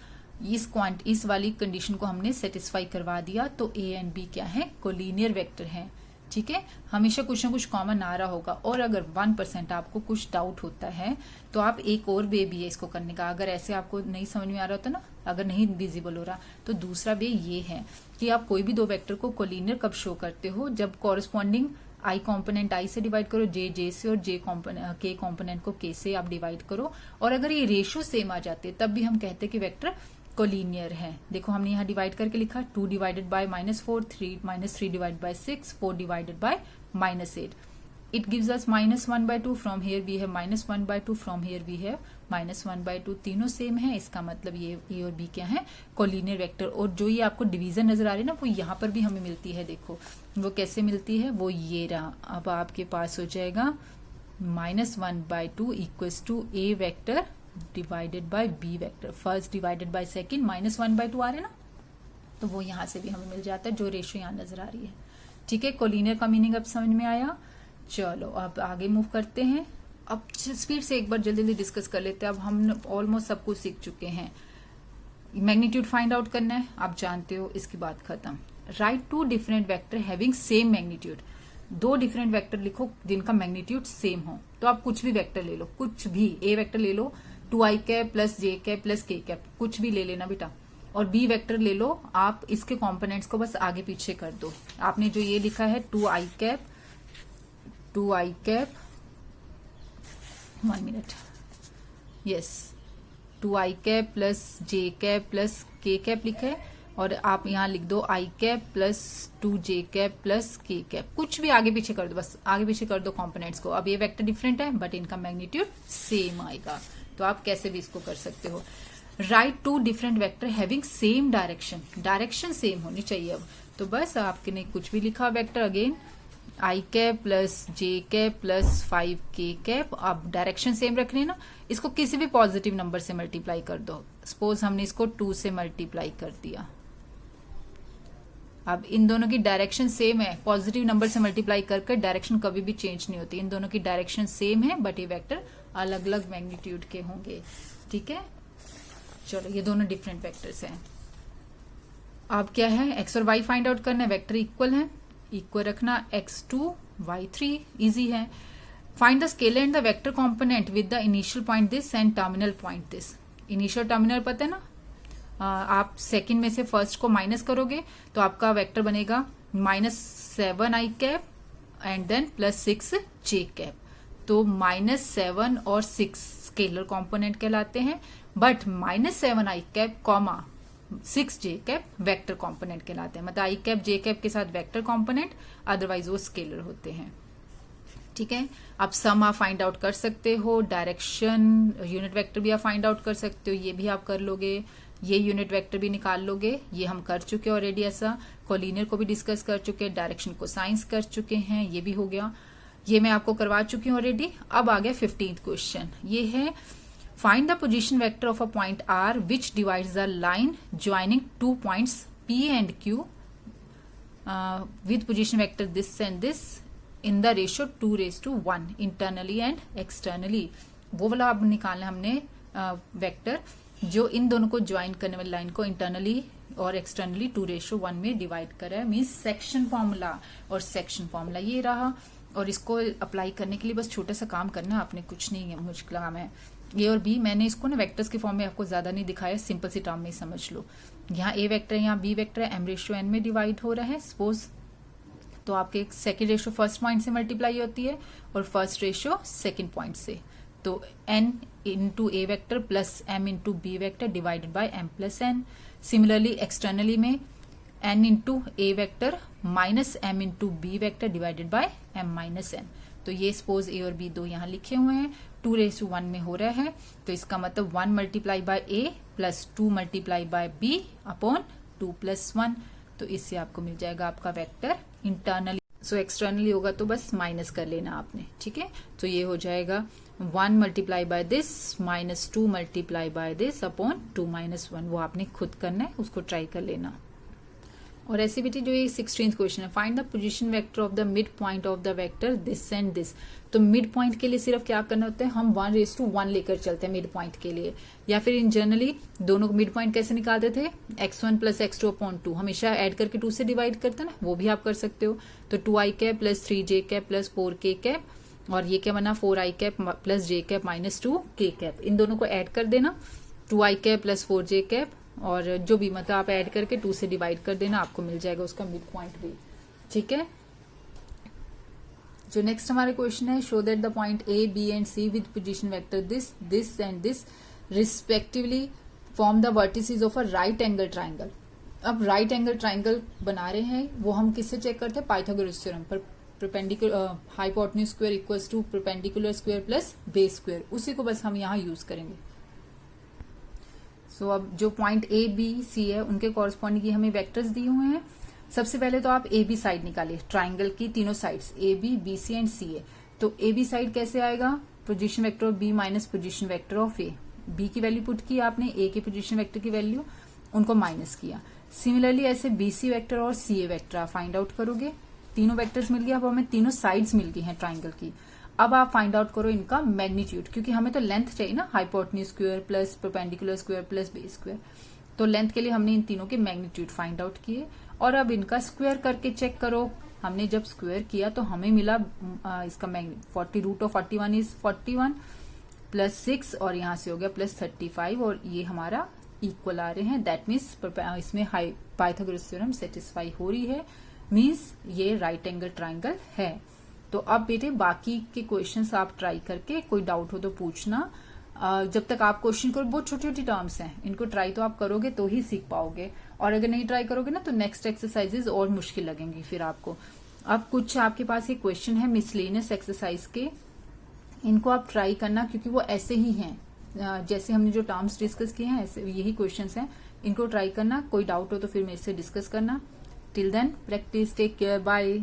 इस वाली कंडीशन को हमने सेटिस्फाई करवा दिया, तो ए एंड बी क्या है, कोलिनियर वेक्टर है। ठीक है, हमेशा कुछ ना कुछ कॉमन आ रहा होगा। और अगर 1% आपको कुछ डाउट होता है तो आप एक और वे भी है इसको करने का, अगर ऐसे आपको नहीं समझ में आ रहा होता ना, अगर नहीं विजिबल हो रहा, तो दूसरा वे ये है कि आप कोई भी 2 वेक्टर को कोलिनियर कब शो करते हो, जब कॉरेस्पॉन्डिंग आई कॉम्पोनेंट आई से डिवाइड करो, जे से, और के कॉम्पोनेंट को के से आप डिवाइड करो। और अगर ये रेशियो सेम आ जाते तब भी हम कहते कि वेक्टर कोलिनियर है। देखो हमने यहाँ डिवाइड करके लिखा 2 divided by -4, 3 divided by 6, 4 divided by -8। It gives us -1/2, from here we have -1/2, from here we have -1/2, तीनों सेम है। इसका मतलब ये ए और बी क्या है, कोलिनियर वेक्टर। और जो ये आपको डिवीजन नजर आ रही है ना, वो यहाँ पर भी हमें मिलती है। देखो वो कैसे मिलती है, वो ये रहा। अब आपके पास हो जाएगा -1/2 equals to a vector divided by b vector, first divided by second, -1/2 आ रहे ना, तो वो यहाँ से भी हमें मिल जाता है, जो रेशियो यहाँ नजर आ रही है। ठीक है, कोलिनियर का मीनिंग अब समझ में आया। चलो अब आगे मूव करते हैं। अब स्पीड से एक बार जल्दी जल्दी डिस्कस कर लेते हैं। अब हम ऑलमोस्ट सब कुछ सीख चुके हैं। मैग्नीट्यूड फाइंड आउट करना है, आप जानते हो, इसकी बात खत्म। Right 2 different vector having same magnitude, 2 different vector लिखो जिनका मैग्नीट्यूड सेम हो। तो आप कुछ भी वेक्टर ले लो, कुछ भी। ए वेक्टर ले लो 2i कैप प्लस जे कैप प्लस के कैप, कुछ भी ले लेना बेटा। और बी वेक्टर ले लो, आप इसके कॉम्पोनेंट्स को बस आगे पीछे कर दो। आपने जो ये लिखा है 2i cap 1 minute, yes, 2i cap plus जे कैप प्लस के कैप लिखा है, और आप यहां लिख दो i cap plus 2j cap plus के कैप। कुछ भी आगे पीछे कर दो, बस आगे पीछे कर दो कॉम्पोनेंट्स को। अब ये वेक्टर डिफरेंट है बट इनका मैग्नीट्यूड सेम आएगा, तो आप कैसे भी इसको कर सकते हो। Right 2 different vector having same direction, direction same होनी चाहिए। अब तो बस आपके ने कुछ भी लिखा vector, again I cap plus J cap plus 5k cap. अब डायरेक्शन सेम रखनी है ना, इसको किसी भी पॉजिटिव नंबर से मल्टीप्लाई कर दो। सपोज हमने इसको 2 से मल्टीप्लाई कर दिया। अब इन दोनों की डायरेक्शन सेम है, पॉजिटिव नंबर से मल्टीप्लाई करके डायरेक्शन कभी भी चेंज नहीं होती। इन दोनों की डायरेक्शन सेम है बट ये वेक्टर अलग अलग मैग्नीट्यूड के होंगे। ठीक है, चलो ये दोनों डिफरेंट वेक्टर्स हैं। अब क्या है, एक्स और वाई फाइंड आउट करना है। वेक्टर इक्वल है, इक्वल रखना, x2 y3 इजी है। Find the scalar and the vector component with the initial point this and terminal point this. Initial terminal पता है ना, आप सेकंड में से फर्स्ट को माइनस करोगे तो आपका वेक्टर बनेगा -7i cap and then +6j cap. तो -7 और 6 स्केलर कंपोनेंट कहलाते हैं, but -7i cap comma 6j cap vector component कहलाते हैं। मतलब i कैप j कैप के साथ वेक्टर कंपोनेंट, अदरवाइज वो स्केलर होते हैं। ठीक है, अब सम आप फाइंड आउट कर सकते हो, डायरेक्शन यूनिट वेक्टर भी आप फाइंड आउट कर सकते हो, ये भी आप कर लोगे, ये यूनिट वेक्टर भी निकाल लोगे, ये हम कर चुके ऑलरेडी। ऐसा कोलिनियर को भी डिस्कस कर चुके, डायरेक्शन को साइंस कर चुके हैं, ये भी हो गया, ये मैं आपको करवा चुकी हूँ ऑलरेडी। अब आ गया 15th क्वेश्चन, ये है find the position vector of a point R which divides the line joining 2 points P and Q with position vector this and this in the ratio 2:1 internally and externally. वो वाला अब निकालना हमने vector जो इन दोनों को ज्वाइन करने वाली लाइन को इंटरनली और एक्सटर्नली 2:1 में डिवाइड करा है, मीन्स सेक्शन फॉर्मूला। और सेक्शन फॉर्मूला ये रहा, और इसको अप्लाई करने के लिए बस छोटा सा काम करना, आपने कुछ नहीं है, मुश्किल काम है। ए और बी मैंने इसको ना वेक्टर्स के फॉर्म में आपको ज्यादा नहीं दिखाया, सिंपल सी टर्म में समझ लो। यहाँ ए वेक्टर है, यहाँ बी वेक्टर है, m/n में डिवाइड हो रहा है सपोज, तो आपके सेकेंड रेशियो फर्स्ट पॉइंट से मल्टीप्लाई होती है और फर्स्ट रेशियो सेकेंड पॉइंट से। तो n into a vector plus m into b vector divided by m plus n। Similarly externally में n into a vector minus m into b vector divided by m minus n। तो ये suppose ए और B दो यहाँ लिखे हुए हैं, 2:1 में हो रहा है, तो इसका मतलब 1 multiply by a plus 2 multiply by b upon 2+1। तो इससे आपको मिल जाएगा आपका वेक्टर इंटरनली। सो एक्सटर्नली होगा तो बस माइनस कर लेना आपने, ठीक है। तो ये हो जाएगा 1 multiply by this minus 2 multiply by this upon 2-1। वो आपने खुद करना है, उसको ट्राई कर लेना। और ऐसी बेटी जो ये 16th क्वेश्चन है, find the position vector of the mid point of the vector this and this. तो मिड पॉइंट के लिए सिर्फ क्या करना होता है, हम 1:1 लेकर चलते हैं मिड पॉइंट के लिए, या फिर इन जनरली दोनों मिड पॉइंट कैसे निकालते थे, x1 प्लस x2 अपॉन 2, हमेशा ऐड करके 2 से डिवाइड करते हैं ना, वो भी आप कर सकते हो। तो 2i cap plus 3j cap plus 4k cap, और ये क्या बना 4i cap plus j cap minus 2k cap. इन दोनों को ऐड कर देना, 2i cap plus 4j cap, और जो भी मतलब आप ऐड करके 2 से डिवाइड कर देना, आपको मिल जाएगा उसका मिड पॉइंट भी, ठीक है। जो नेक्स्ट हमारे क्वेश्चन है, show that the point A B and C with position vector this this and this respectively form the vertices of a right angle triangle. अब राइट एंगल ट्राइंगल बना रहे हैं, वो हम किससे चेक करते हैं, पाइथागोरस थ्योरम पर। Perpendicular hypotenuse square equals to perpendicular square plus base square, उसी को बस हम यहाँ यूज करेंगे। सो अब जो पॉइंट ए बी सी है उनके कॉरस्पॉन्डिंग की हमें वेक्टर्स दिए हुए हैं। सबसे पहले तो आप ए बी साइड निकालिए, ट्राइंगल की तीनों sides A B C and C है। तो ए बी साइड कैसे आएगा, position vector of B minus position vector of A. B की वैल्यू पुट की आपने, ए के पोजीशन वेक्टर की वैल्यू, उनको माइनस किया। सिमिलरली ऐसे बी सी वेक्टर और सी ए वेक्टर आप फाइंड आउट करोगे। तीनों वेक्टर्स मिल गए, अब हमें तीनों साइड्स मिल गई हैं ट्राइंगल की। अब आप फाइंड आउट करो इनका मैग्नीट्यूड, क्योंकि हमें तो लेंथ चाहिए ना, hypotenuse square plus perpendicular square plus base square. तो लेंथ के लिए हमने इन तीनों के मैग्नीट्यूड फाइंड आउट किए और अब इनका स्क्वायर करके चेक करो। हमने जब स्क्वायर किया तो हमें मिला इसका magnitude 40 root of 41 is 41 plus 6 और यहाँ से हो गया प्लस 35 और ये हमारा इक्वल आ रहे हैं। दैट मीन्स इसमें पाइथागोरस थ्योरम सेटिस्फाई हो रही है, मीन्स ये राइट एंगल ट्राइंगल है। तो अब बेटे बाकी के क्वेश्चंस आप ट्राई करके, कोई डाउट हो तो पूछना। जब तक आप क्वेश्चन करो, बहुत छोटी छोटी टर्म्स हैं, इनको ट्राई तो आप करोगे तो ही सीख पाओगे, और अगर नहीं ट्राई करोगे ना तो नेक्स्ट एक्सरसाइजेज और मुश्किल लगेंगी फिर आपको। अब कुछ आपके पास ये क्वेश्चन है मिसलेनियस एक्सरसाइज के, इनको आप ट्राई करना क्योंकि वो ऐसे ही हैं जैसे हमने जो टर्म्स डिस्कस किए हैं, ऐसे यही क्वेश्चंस हैं। इनको ट्राई करना, कोई डाउट हो तो फिर मेरे से डिस्कस करना। Till then practice, take care, bye.